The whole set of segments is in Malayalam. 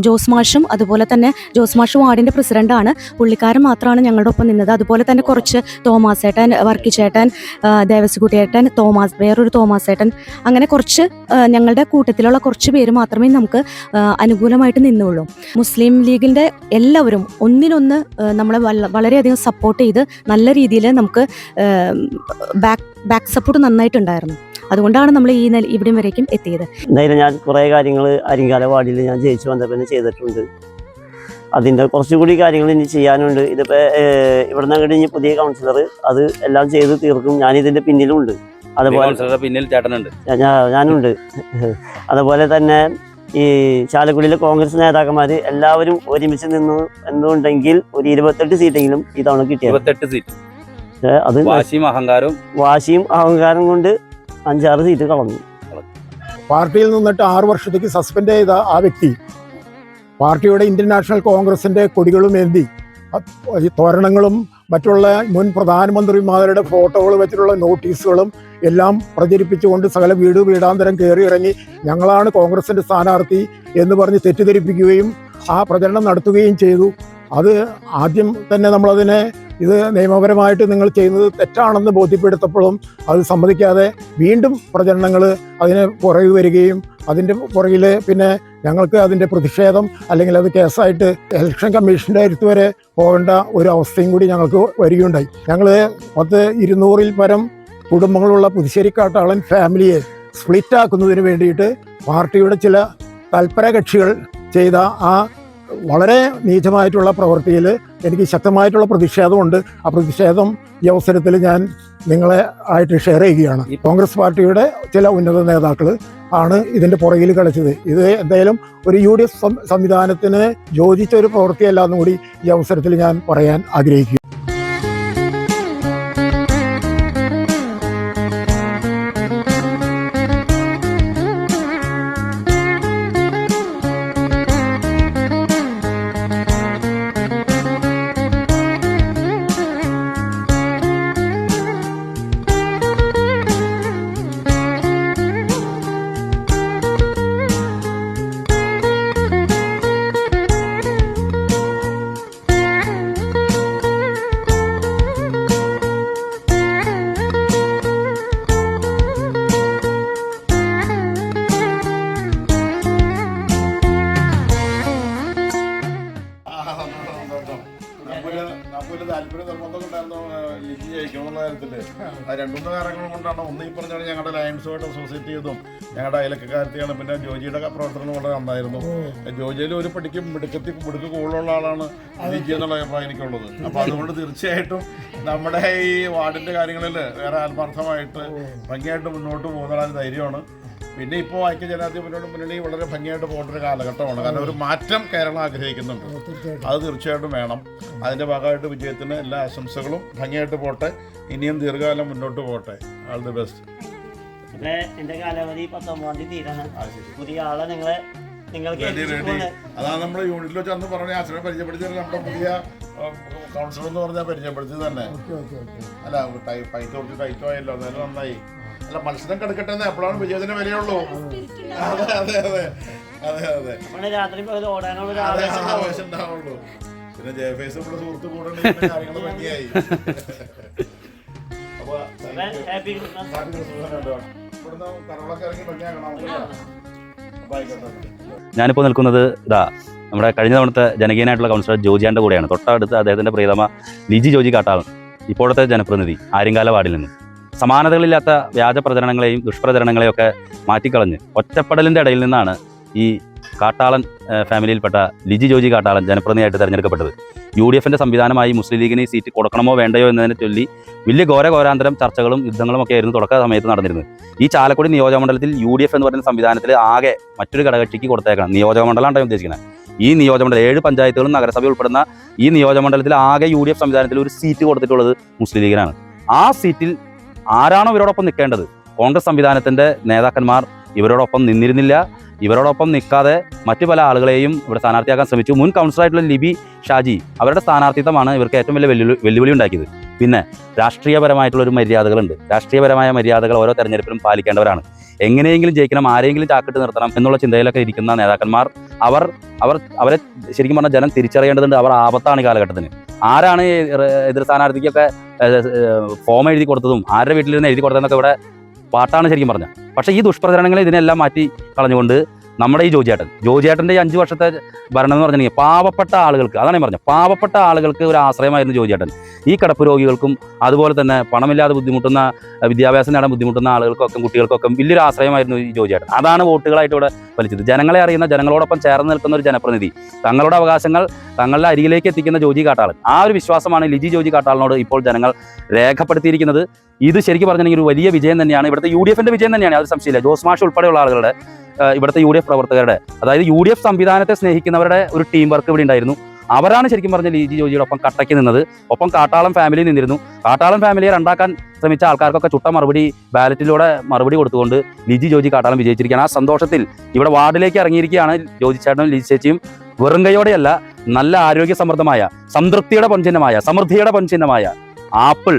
ജോസ് മാഷും അതുപോലെ തന്നെ ജോസ് മാഷ് വാർഡിൻ്റെ പ്രസിഡൻ്റാണ്. പുള്ളിക്കാരൻ മാത്രമാണ് ഞങ്ങളുടെ ഒപ്പം നിന്നത്. അതുപോലെ തന്നെ കുറച്ച് തോമാസ് ഏട്ടൻ, വർക്കിച്ചേട്ടൻ, ദേവസ്കുട്ടിയേട്ടൻ, വേറൊരു തോമാസ് ഏട്ടൻ, അങ്ങനെ കുറച്ച് ഞങ്ങളുടെ കൂട്ടത്തിലുള്ള കുറച്ച് പേര് മാത്രമേ നമുക്ക് അനുകൂലമായിട്ട് നിന്നുള്ളൂ. മുസ്ലിം ലീഗിൻ്റെ എല്ലാവരും ഒന്നിനൊന്ന് നമ്മളെ വളരെയധികം സപ്പോർട്ട് ചെയ്ത് നല്ല രീതിയിൽ നമുക്ക് ബാക്ക് സപ്പോർട്ട് നന്നായിട്ടുണ്ടായിരുന്നു. അതുകൊണ്ടാണ് നമ്മൾ ഇവിടം വരേക്കും എത്തിയത്. എന്തായാലും ഞാൻ കുറേ കാര്യങ്ങൾ അരിങ്കാല വാർഡിൽ ഞാൻ ജയിച്ചു വന്നപ്പോൾ ചെയ്തിട്ടുണ്ട്. അതിൻ്റെ കുറച്ചുകൂടി കാര്യങ്ങൾ ഇനി ചെയ്യാനുണ്ട്. ഇതിപ്പോൾ ഇവിടുന്ന് അങ്ങോട്ട് ഇനി പുതിയ കൗൺസിലർ അത് എല്ലാം ചെയ്ത് തീർക്കും. ഞാനിതിൻ്റെ പിന്നിലുണ്ട്. അതുപോലെ പിന്നിൽ ചേട്ടനുണ്ട്, ഞാനുണ്ട്. അതുപോലെ തന്നെ ഈ ചാലക്കുടിയിലെ കോൺഗ്രസ് നേതാക്കന്മാർ എല്ലാവരും ഒരുമിച്ച് എന്നുണ്ടെങ്കിൽ ഒരു 28 സീറ്റെങ്കിലും ഇതവണ കിട്ടിയത്. 28 സീറ്റ്. അത് വാശിയും അഹങ്കാരം കൊണ്ട് 5-6 സീറ്റ് കളഞ്ഞു. പാർട്ടിയിൽ നിന്നിട്ട് 6 വർഷത്തേക്ക് സസ്പെൻഡ് ചെയ്ത ആ വ്യക്തി പാർട്ടിയുടെ ഇന്ത്യൻ നാഷണൽ കോൺഗ്രസിൻ്റെ കൊടികളും ഏന്തി തോരണങ്ങളും മറ്റുള്ള മുൻ പ്രധാനമന്ത്രിമാരുടെ ഫോട്ടോകൾ വെച്ചിട്ടുള്ള നോട്ടീസുകളും എല്ലാം പ്രചരിപ്പിച്ചുകൊണ്ട് സകല വീടാന്തരം കയറി ഇറങ്ങി ഞങ്ങളാണ് കോൺഗ്രസിൻ്റെ സ്ഥാനാർത്ഥി എന്ന് പറഞ്ഞ് തെറ്റിദ്ധരിപ്പിക്കുകയും ആ പ്രചരണം നടത്തുകയും ചെയ്തു. അത് ആദ്യം തന്നെ നമ്മളതിനെ ഇത് നിയമപരമായിട്ട് നിങ്ങൾ ചെയ്യുന്നത് തെറ്റാണെന്ന് ബോധ്യപ്പെടുത്തപ്പോഴും അത് സമ്മതിക്കാതെ വീണ്ടും പ്രചരണങ്ങൾ അതിന് പുറകെ വരികയും അതിൻ്റെ പുറകിൽ പിന്നെ ഞങ്ങൾക്ക് അതിൻ്റെ പ്രതിഷേധം അല്ലെങ്കിൽ അത് കേസായിട്ട് ഇലക്ഷൻ കമ്മീഷൻ്റെ അടുത്ത് വരെ പോകേണ്ട ഒരു അവസ്ഥയും കൂടി ഞങ്ങൾക്ക് വരികയുണ്ടായി. ഞങ്ങൾ 200-ൽ പരം കുടുംബങ്ങളുള്ള പുതുശ്ശേരിക്കാട്ടാളൻ ഫാമിലിയെ സ്പ്ലിറ്റാക്കുന്നതിന് വേണ്ടിയിട്ട് പാർട്ടിയുടെ ചില തൽപര കക്ഷികൾ ചെയ്ത ആ വളരെ നീചമായിട്ടുള്ള പ്രവൃത്തിയിൽ എനിക്ക് ശക്തമായിട്ടുള്ള പ്രതിഷേധമുണ്ട്. ആ പ്രതിഷേധം ഈ അവസരത്തിൽ ഞാൻ നിങ്ങളെ ആയിട്ട് ഷെയർ ചെയ്യുകയാണ്. കോൺഗ്രസ് പാർട്ടിയുടെ ചില ഉന്നത നേതാക്കൾ ആണ് ഇതിൻ്റെ പുറകിൽ കളിച്ചത്. ഇത് എന്തായാലും ഒരു UDF സംവിധാനത്തിന് യോജിച്ച ഒരു പ്രവൃത്തിയല്ല എന്നും കൂടി ഈ അവസരത്തിൽ ഞാൻ പറയാൻ ആഗ്രഹിക്കുന്നു. താല്പര്യം നിർബന്ധം ഉണ്ടായിരുന്നു ലിജി ജയിക്കണമെന്ന കാര്യത്തില്. ആ 2-3 കാര്യങ്ങൾ കൊണ്ടാണ്. ഒന്ന് ഈ പറഞ്ഞാൽ ഞങ്ങളുടെ ലയൻസുമായിട്ട് അസോസിയേറ്റ് ചെയ്തും ഞങ്ങളുടെ അയലക്കാരത്തെയാണ്. പിന്നെ ജോജിയുടെ പ്രവർത്തനം വളരെ നന്നായിരുന്നു. ജോജിയിൽ ഒരു മിടുക്ക് കൂടുതലുള്ള ആളാണ് ലിജി എന്നുള്ള അഭിപ്രായം എനിക്കുള്ളത്. അപ്പോൾ അതുകൊണ്ട് തീർച്ചയായിട്ടും നമ്മുടെ ഈ വാർഡിൻ്റെ കാര്യങ്ങളിൽ വേറെ ആത്മാർത്ഥമായിട്ട് ഭംഗിയായിട്ട് മുന്നോട്ട് പോകുന്ന ധൈര്യമാണ്. പിന്നെ ഇപ്പോൾ ഐക്യ ജനാധിപത്യ മുന്നണി വളരെ ഭംഗിയായിട്ട് പോകേണ്ട ഒരു കാലഘട്ടമാണ്. കാരണം ഒരു മാറ്റം കേരളം ആഗ്രഹിക്കുന്നുണ്ട്. അത് തീർച്ചയായിട്ടും വേണം. അതിൻ്റെ ഭാഗമായിട്ട് വിജയത്തിന് എല്ലാ ആശംസകളും. ഭംഗിയായിട്ട് പോട്ടെ, ഇനിയും ദീർഘകാലം മുന്നോട്ട് പോട്ടെ. All the best. എൻ്റെ കാലാവധി 19 തീരാണ്. പുതിയ ആളെ അതാണ് നമ്മുടെ യൂണിറ്റിൽ വെച്ച് അന്ന് പറഞ്ഞ ആശ്രയം പരിചയപ്പെടുത്തിയത്. നമ്മുടെ പുതിയ കൗൺസിലർ എന്ന് പറഞ്ഞാൽ പരിചയപ്പെടുത്തിയത് തന്നെ. അല്ല പൈസ കൊടുത്ത് ടൈറ്റോ ആയല്ലോ, എന്നാലും നന്നായി. അല്ല മത്സരം കിടക്കട്ടെ എന്ന് എപ്പോഴാണ് വിജയത്തിന് വിലയുള്ളൂ. അതെ അതെ അതെ അതെ അതെ ആവേശം ഉണ്ടാവുള്ളൂ. പിന്നെ ജയഫേസ് ഇവിടെ സുഹൃത്ത് കൂടെ കാര്യങ്ങൾ ഭംഗിയായി. അപ്പൊ ഇവിടുന്ന് കറകളൊക്കെ ഇറങ്ങി ഭംഗിയാക്കണം. ഞാനിപ്പോൾ നിൽക്കുന്നത് നമ്മുടെ കഴിഞ്ഞ തവണത്തെ ജനകീയനായിട്ടുള്ള കൗൺസിലർ ജോജിയാൻ്റെ കൂടെയാണ്. തൊട്ടടുത്ത് അദ്ദേഹത്തിൻ്റെ പ്രിയതമ ലിജി ജോജി കാട്ടാളൻ, ഇപ്പോഴത്തെ ജനപ്രതിനിധി, ആര്യങ്കാല വാർഡിൽ നിന്നും. സമാനതകളില്ലാത്ത വ്യാജ പ്രചരണങ്ങളെയും ദുഷ്പ്രചരണങ്ങളെയും ഒക്കെ മാറ്റിക്കളഞ്ഞ് ഒറ്റപ്പെടലിൻ്റെ ഇടയിൽ നിന്നാണ് ഈ കാട്ടാളൻ ഫാമിലിയിൽപ്പെട്ട ലിജി ജോജി കാട്ടാളൻ ജനപ്രതിനിധിയായിട്ട് തിരഞ്ഞെടുക്കപ്പെട്ടത്. UDFൻ്റെ സംവിധാനമായി മുസ്ലിം ലീഗിന് ഈ സീറ്റ് കൊടുക്കണമോ വേണ്ടയോ എന്നതിനെ ചൊല്ലി വലിയ ഘോരാന്തരം ചർച്ചകളും യുദ്ധങ്ങളും ഒക്കെ ആയിരുന്നു തുടക്ക സമയത്ത് നടന്നിരുന്നത്. ഈ ചാലക്കുടി നിയോജകമണ്ഡലത്തിൽ UDF എന്ന് പറയുന്ന സംവിധാനത്തിൽ ആകെ മറ്റൊരു ഘടകകക്ഷിക്ക് കൊടുത്തേക്കണം. നിയോജകമണ്ഡലമാണ് ഉദ്ദേശിക്കുന്നത്. ഈ നിയോജകമണ്ഡലം 7 പഞ്ചായത്തുകളും നഗരസഭ ഉൾപ്പെടുന്ന ഈ നിയോജകമണ്ഡലത്തിൽ ആകെ UDF സംവിധാനത്തിൽ ഒരു സീറ്റ് കൊടുത്തിട്ടുള്ളത് മുസ്ലിം ലീഗിനാണ്. ആ സീറ്റിൽ ആരാണോ ഇവരോടൊപ്പം നിൽക്കേണ്ടത്, കോൺഗ്രസ് സംവിധാനത്തിൻ്റെ നേതാക്കന്മാർ ഇവരോടൊപ്പം നിന്നിരുന്നില്ല. ഇവരോടൊപ്പം നിൽക്കാതെ മറ്റു പല ആളുകളെയും ഇവിടെ സ്ഥാനാർത്ഥിയാക്കാൻ ശ്രമിച്ചു. മുൻ കൗൺസിലറായിട്ടുള്ള ലിബി ഷാജി, അവരുടെ സ്ഥാനാർത്ഥിത്വമാണ് ഇവർക്ക് ഏറ്റവും വലിയ വെല്ലുവിളി ഉണ്ടാക്കിയത്. പിന്നെ രാഷ്ട്രീയപരമായിട്ടുള്ളൊരു മര്യാദകളുണ്ട്. രാഷ്ട്രീയപരമായ മര്യാദകൾ ഓരോ തെരഞ്ഞെടുപ്പിലും പാലിക്കേണ്ടവരാണ്. എങ്ങനെയെങ്കിലും ജയിക്കണം, ആരെങ്കിലും ചാക്കിട്ട് നിർത്തണം എന്നുള്ള ചിന്തയിലൊക്കെ ഇരിക്കുന്ന നേതാക്കന്മാർ അവരെ ശരിക്കും പറഞ്ഞാൽ ജനം തിരിച്ചറിയേണ്ടതുണ്ട്. അവർ ആപത്താണ് ഈ കാലഘട്ടത്തിന്. ആരാണ് എതിർ സ്ഥാനാർത്ഥിക്കൊക്കെ ഫോം എഴുതി കൊടുത്തതും ആരുടെ വീട്ടിലിരുന്ന് എഴുതി കൊടുത്തതെന്നൊക്കെ ഇവിടെ പാട്ടാണ് ശരിക്കും പറഞ്ഞത്. പക്ഷേ ഈ ദുഷ്പ്രചരണങ്ങളെ ഇതിനെല്ലാം മാറ്റി കളഞ്ഞുകൊണ്ട് നമ്മുടെ ഈ ജോജിയേട്ടൻ്റെ ഈ 5 വർഷത്തെ ഭരണം എന്ന് പറഞ്ഞിട്ടുണ്ടെങ്കിൽ പാവപ്പെട്ട ആളുകൾക്ക്, അതാണ് ഞാൻ പറഞ്ഞത്, പാവപ്പെട്ട ആളുകൾക്ക് ഒരു ആശ്രയമായിരുന്നു ജോജിയേട്ടൻ. ഈ കിടപ്പ് രോഗികൾക്കും അതുപോലെ തന്നെ പണമില്ലാതെ ബുദ്ധിമുട്ടുന്ന, വിദ്യാഭ്യാസം നേടാൻ ബുദ്ധിമുട്ടുന്ന ആളുകൾക്കൊക്കെ കുട്ടികൾക്കൊക്കെ വലിയൊരു ആശ്രയമായിരുന്നു ഈ ജോജിയേട്ടൻ. അതാണ് വോട്ടുകളായിട്ട് ഇവിടെ വലിച്ചത്. ജനങ്ങളെ അറിയുന്ന, ജനങ്ങളോടൊപ്പം ചേർന്ന് നിൽക്കുന്ന ഒരു ജനപ്രതിനിധി, തങ്ങളുടെ അവകാശങ്ങൾ തങ്ങളുടെ അരികിലേക്ക് എത്തിക്കുന്ന ജോജി കാട്ടാളൻ. ആ ഒരു വിശ്വാസമാണ് ലിജി ജോജി കാട്ടാളിനോട് ഇപ്പോൾ ജനങ്ങൾ രേഖപ്പെടുത്തിയിരിക്കുന്നത്. ഇത് ശരിക്കും പറഞ്ഞിട്ടുണ്ടെങ്കിൽ ഒരു വലിയ വിജയം തന്നെയാണ്. ഇവിടുത്തെ UDFന്റെ വിജയം തന്നെയാണ്, അത് സംശയമില്ല. ജോസ് മാഷ് ഉൾപ്പെടെയുള്ള ആളുകളുടെ, ഇവിടുത്തെ UDF പ്രവർത്തകരുടെ, അതായത് UDF സംവിധാനത്തെ സ്നേഹിക്കുന്നവരുടെ ഒരു ടീം വർക്ക് ഇവിടെ ഉണ്ടായിരുന്നു. അവരാണ് ശരിക്കും പറഞ്ഞ ലിജി ജോജിയുടെ ഒപ്പം കട്ടയ്ക്ക് നിന്നത്. ഒപ്പം കാട്ടാളം ഫാമിലി നിന്നിരുന്നു. കാട്ടാളം ഫാമിലിയെ രണ്ടാക്കാൻ ശ്രമിച്ച ആൾക്കാർക്കൊക്കെ ചുട്ട മറുപടി ബാലറ്റിലൂടെ മറുപടി കൊടുത്തുകൊണ്ട് ലിജി ജോജി കാട്ടാളം വിജയിച്ചിരിക്കുകയാണ്. ആ സന്തോഷത്തിൽ ഇവിടെ വാർഡിലേക്ക് ഇറങ്ങിയിരിക്കുകയാണ് ജോജി ചേട്ടനും ലിജി ചേച്ചിയും. വെറും കൈയോടെയല്ല, നല്ല ആരോഗ്യ സമൃദ്ധമായ, സംതൃപ്തിയുടെ പൊൻചിഹ്നമായ, സമൃദ്ധിയുടെ പൊൻചിഹ്നമായ ആപ്പിൾ,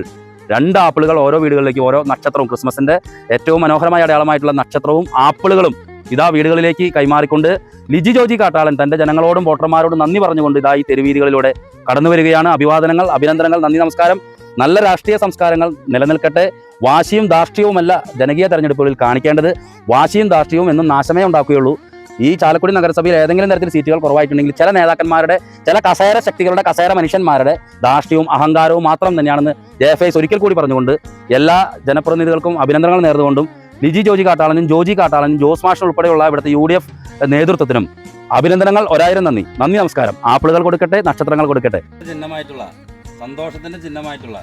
2 ആപ്പിളുകൾ ഓരോ വീടുകളിലേക്ക്, ഓരോ നക്ഷത്രവും, ക്രിസ്മസിന്റെ ഏറ്റവും മനോഹരമായ അടയാളമായിട്ടുള്ള നക്ഷത്രവും ആപ്പിളുകളും ഇതാ വീടുകളിലേക്ക് കൈമാറിക്കൊണ്ട് ലിജി ജോജി കാട്ടാളൻ തന്റെ ജനങ്ങളോടും വോട്ടർമാരോടും നന്ദി പറഞ്ഞുകൊണ്ട് ഇതാ ഈ തെരുവീതികളിലൂടെ കടന്നു വരികയാണ്. അഭിവാദനങ്ങൾ, അഭിനന്ദനങ്ങൾ, നന്ദി, നമസ്കാരം. നല്ല രാഷ്ട്രീയ സംസ്കാരങ്ങൾ നിലനിൽക്കട്ടെ. വാശിയും ധാർഷ്ട്യവുമല്ല ജനകീയ തെരഞ്ഞെടുപ്പുകളിൽ കാണിക്കേണ്ടത്. വാശിയും ധാർഷ്ട്യവും എന്നും നാശമേ ഉണ്ടാക്കുകയുള്ളൂ. ഈ ചാലക്കുടി നഗരസഭയിൽ ഏതെങ്കിലും തരത്തിൽ സീറ്റുകൾ കുറവായിട്ടുണ്ടെങ്കിൽ ചില നേതാക്കന്മാരുടെ, ചില കസേര ശക്തികളുടെ, കസേര മനുഷ്യന്മാരുടെ ധാർഷ്ട്യവും അഹങ്കാരവും മാത്രം തന്നെയാണെന്ന് JFIS ഒരിക്കൽ കൂടി പറഞ്ഞുകൊണ്ട് എല്ലാ ജനപ്രതിനിധികൾക്കും അഭിനന്ദനങ്ങൾ നേർന്നുകൊണ്ടും ലിജി ജോജി കാട്ടാളനും ജോജി കാട്ടാളനും ജോസ് മാഷ് ഉൾപ്പെടെയുള്ള ഇവിടുത്തെ UDF നേതൃത്വത്തിനും അഭിനന്ദനങ്ങൾ. 1000 നന്ദി, നമസ്കാരം. ആപ്പിളുകൾ കൊടുക്കട്ടെ, നക്ഷത്രങ്ങൾ കൊടുക്കട്ടെ. ചിഹ്നമായിട്ടുള്ള, സന്തോഷത്തിന്റെ ചിഹ്നമായിട്ടുള്ള,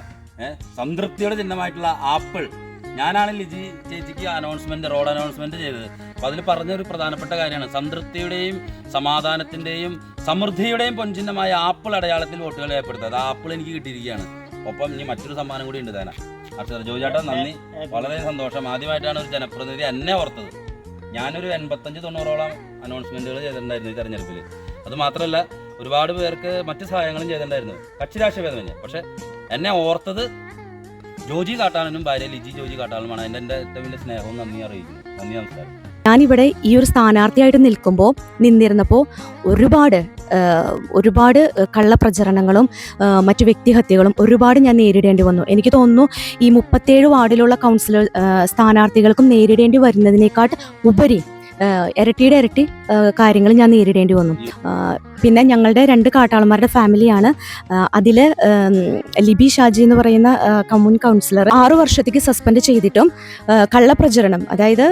സംതൃപ്തിയുടെ ചിഹ്നമായിട്ടുള്ള ആപ്പിൾ ഞാനാണ് ലിജി ചേച്ചിക്ക് റോഡ് അനൗൺസ്മെന്റ് ചെയ്തത്. അപ്പോൾ അതിൽ പറഞ്ഞൊരു പ്രധാനപ്പെട്ട കാര്യമാണ്, സംതൃപ്തിയുടെയും സമാധാനത്തിന്റെയും സമൃദ്ധിയുടെയും പൊൻചിഹ്നമായ ആപ്പിൾ അടയാളത്തിൽ വോട്ടുകൾ രേഖപ്പെടുത്തുക. ആപ്പിൾ എനിക്ക് കിട്ടിയിരിക്കുകയാണ്. ഒപ്പം ഇനി മറ്റൊരു സമ്മാനം കൂടി ഉണ്ട് തേന. ജോജാട്ട നന്ദി, വളരെ സന്തോഷം. ആദ്യമായിട്ടാണ് ഒരു ജനപ്രതിനിധി എന്നെ ഓർത്തത്. ഞാനൊരു 85-90ഓളം അനൗൺസ്മെന്റുകൾ ചെയ്തിട്ടുണ്ടായിരുന്നു ഈ തെരഞ്ഞെടുപ്പിൽ. അത് മാത്രമല്ല, ഒരുപാട് പേർക്ക് മറ്റ് സഹായങ്ങളും ചെയ്തിട്ടുണ്ടായിരുന്നു, കക്ഷി രാഷ്ട്രീയഭേദമന്യേ. പക്ഷെ എന്നെ ഓർത്തത് ജോജി കാട്ടാളനും ഭാര്യ ലിജി ജോജി കാട്ടാളുമാണ്. എൻ്റെ ഏറ്റവും വലിയ സ്നേഹവും നന്ദി അറിയിക്കുന്നു. നന്ദി, നമസ്കാരം. ഞാനിവിടെ ഈ ഒരു സ്ഥാനാർത്ഥിയായിട്ട് നിന്നിരുന്നപ്പോൾ ഒരുപാട് കള്ളപ്രചരണങ്ങളും മറ്റു വ്യക്തിഹത്യകളും ഒരുപാട് ഞാൻ നേരിടേണ്ടി വന്നു. എനിക്ക് തോന്നുന്നു ഈ 37 വാർഡിലുള്ള കൗൺസിലർ സ്ഥാനാർത്ഥികൾക്കും നേരിടേണ്ടി വരുന്നതിനേക്കാൾ ഉപരി ഇരട്ടിയുടെ ഇരട്ടി കാര്യങ്ങൾ ഞാൻ നേരിടേണ്ടി വന്നു. പിന്നെ ഞങ്ങളുടെ 2 കാട്ടാളന്മാരുടെ ഫാമിലിയാണ്. അതിൽ ലിബി ഷാജി എന്ന് പറയുന്ന മുൻ കൗൺസിലർ 6 വർഷത്തേക്ക് സസ്പെൻഡ് ചെയ്തിട്ടും കള്ളപ്രചരണം, അതായത്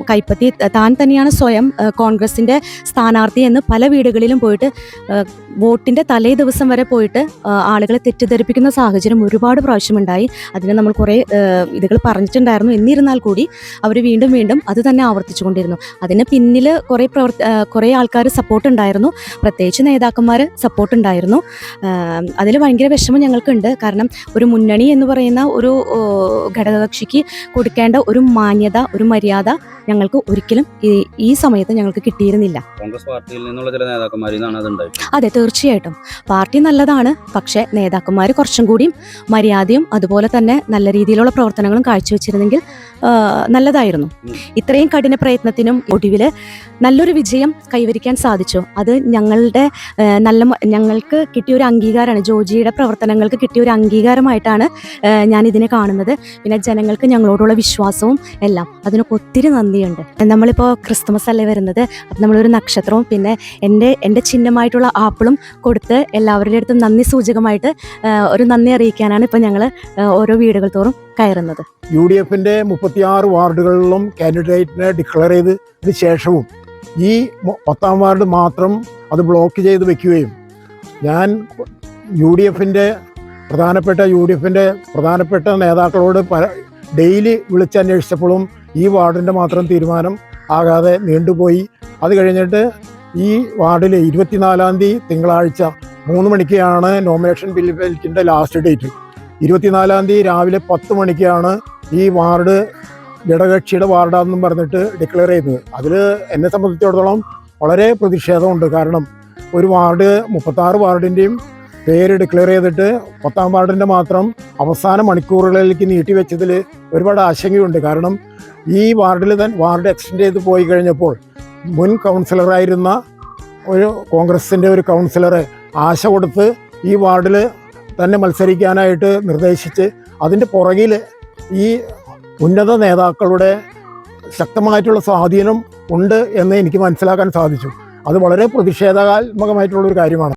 കൈപ്പത്തി താൻ തന്നെയാണ് സ്വയം കോൺഗ്രസിൻ്റെ സ്ഥാനാർത്ഥി എന്ന് പല വീടുകളിലും പോയിട്ട് വോട്ടിൻ്റെ തലേ ദിവസം വരെ പോയിട്ട് ആളുകളെ തെറ്റിദ്ധരിപ്പിക്കുന്ന സാഹചര്യം ഒരുപാട് പ്രാവശ്യമുണ്ടായി. അതിന് നമ്മൾ കുറേ ഇതുകൾ പറഞ്ഞിട്ടുണ്ടായിരുന്നു. എന്നിരുന്നാൽ കൂടി അവർ വീണ്ടും വീണ്ടും അത് തന്നെ ആവർത്തിച്ചുകൊണ്ടിരുന്നു. അതിന് പിന്നിൽ കുറേ ആൾക്കാർ സപ്പോർട്ട് ഉണ്ടായിരുന്നു, പ്രത്യേകിച്ച് നേതാക്കന്മാർ സപ്പോർട്ട് ഉണ്ടായിരുന്നു. അതിൽ ഭയങ്കര വിഷമം ഞങ്ങൾക്കുണ്ട്. കാരണം ഒരു മുന്നണി എന്ന് പറയുന്ന ഒരു ഘടകകക്ഷിക്ക് കൊടുക്കേണ്ട ഒരു മാന്യത, ഒരു മര്യാദ ഞങ്ങൾക്ക് ഒരിക്കലും ഈ സമയത്ത് ഞങ്ങൾക്ക് കിട്ടിയിരുന്നില്ല. കോൺഗ്രസ് പാർട്ടിയിൽ നിന്നുള്ള ചില നേതാക്കന്മാരിൽ നിന്നാണ് അതുണ്ടായത്. അതെ, തീർച്ചയായിട്ടും പാർട്ടി നല്ലതാണ്. പക്ഷേ നേതാക്കന്മാർ കുറച്ചും കൂടിയും മര്യാദയും അതുപോലെ തന്നെ നല്ല രീതിയിലുള്ള പ്രവർത്തനങ്ങളും കാഴ്ചവെച്ചിരുന്നെങ്കിൽ നല്ലതായിരുന്നു. ഇത്രയും കഠിന പ്രയത്നത്തിനും ഒടുവിൽ നല്ലൊരു വിജയം കൈവരിക്കാൻ സാധിച്ചു. അത് ഞങ്ങൾക്ക് കിട്ടിയ ഒരു അംഗീകാരമാണ്, ജോജിയുടെ പ്രവർത്തനങ്ങൾക്ക് കിട്ടിയ ഒരു അംഗീകാരമായിട്ടാണ് ഞാൻ ഇതിനെ കാണുന്നത്. പിന്നെ ജനങ്ങൾക്ക് ഞങ്ങളോടുള്ള വിശ്വാസവും എല്ലാം, അതിനൊക്കെ ഒത്തിരി നന്ദിയുണ്ട്. നമ്മളിപ്പോൾ ക്രിസ്തുമസ് അല്ലേ വരുന്നത്, അപ്പം നമ്മളൊരു നക്ഷത്രവും പിന്നെ എൻ്റെ ചിഹ്നമായിട്ടുള്ള ആപ്പിളും കൊടുത്ത് എല്ലാവരുടെ അടുത്തും നന്ദി സൂചകമായിട്ട് ഒരു നന്ദി അറിയിക്കാനാണ് ഇപ്പം ഞങ്ങൾ ഓരോ വീടുകൾ തോറും കയറുന്നത്. UDFന്റെ 36 വാർഡുകളിലും കാൻഡിഡേറ്റിനെ ഡിക്ലെയർ ചെയ്തതിന് ശേഷവും ഈ 10ാം വാർഡ് മാത്രം അത് ബ്ലോക്ക് ചെയ്ത് വെക്കുകയും ഞാൻ UDFന്റെ പ്രധാനപ്പെട്ട നേതാക്കളോട് ഡെയിലി വിളിച്ചന്വേഷിച്ചപ്പോഴും ഈ വാർഡിൻ്റെ മാത്രം തീരുമാനം ആകാതെ നീണ്ടുപോയി. അത് കഴിഞ്ഞിട്ട് ഈ വാർഡിൽ 24-ാം തീയതി തിങ്കളാഴ്ച 3 മണിക്കാണ് നോമിനേഷൻ ബില്ലിൻ്റെ ലാസ്റ്റ് ഡേറ്റ്. 24-ാം തീയതി രാവിലെ 10 മണിക്കാണ് ഈ വാർഡ് ഘടകകക്ഷിയുടെ വാർഡാണെന്നും പറഞ്ഞിട്ട് ഡിക്ലെയർ ചെയ്തത്. അതിൽ എന്നെ സംബന്ധിച്ചിടത്തോളം വളരെ പ്രതിഷേധമുണ്ട്. കാരണം ഒരു വാർഡ് 36 വാർഡിൻ്റെയും പേര് ഡിക്ലെയർ ചെയ്തിട്ട് 10ാം വാർഡിൻ്റെ മാത്രം അവസാന മണിക്കൂറുകളിലേക്ക് നീട്ടിവെച്ചതിൽ ഒരുപാട് ആശങ്കയുണ്ട്. കാരണം ഈ വാർഡിൽ വാർഡ് എക്സ്റ്റെൻഡ് ചെയ്ത് പോയി കഴിഞ്ഞപ്പോൾ മുൻ കൗൺസിലറായിരുന്ന ഒരു കോൺഗ്രസിൻ്റെ ഒരു കൗൺസിലറെ ആശ കൊടുത്ത് ഈ വാർഡിൽ തന്നെ മത്സരിക്കാനായിട്ട് നിർദ്ദേശിച്ച് അതിൻ്റെ പുറകിൽ ഈ ഉന്നത നേതാക്കളുടെ ശക്തമായിട്ടുള്ള സ്വാധീനം ഉണ്ട് എന്ന് എനിക്ക് മനസ്സിലാക്കാൻ സാധിച്ചു. അത് വളരെ പ്രതിഷേധാത്മകമായിട്ടുള്ളൊരു കാര്യമാണ്.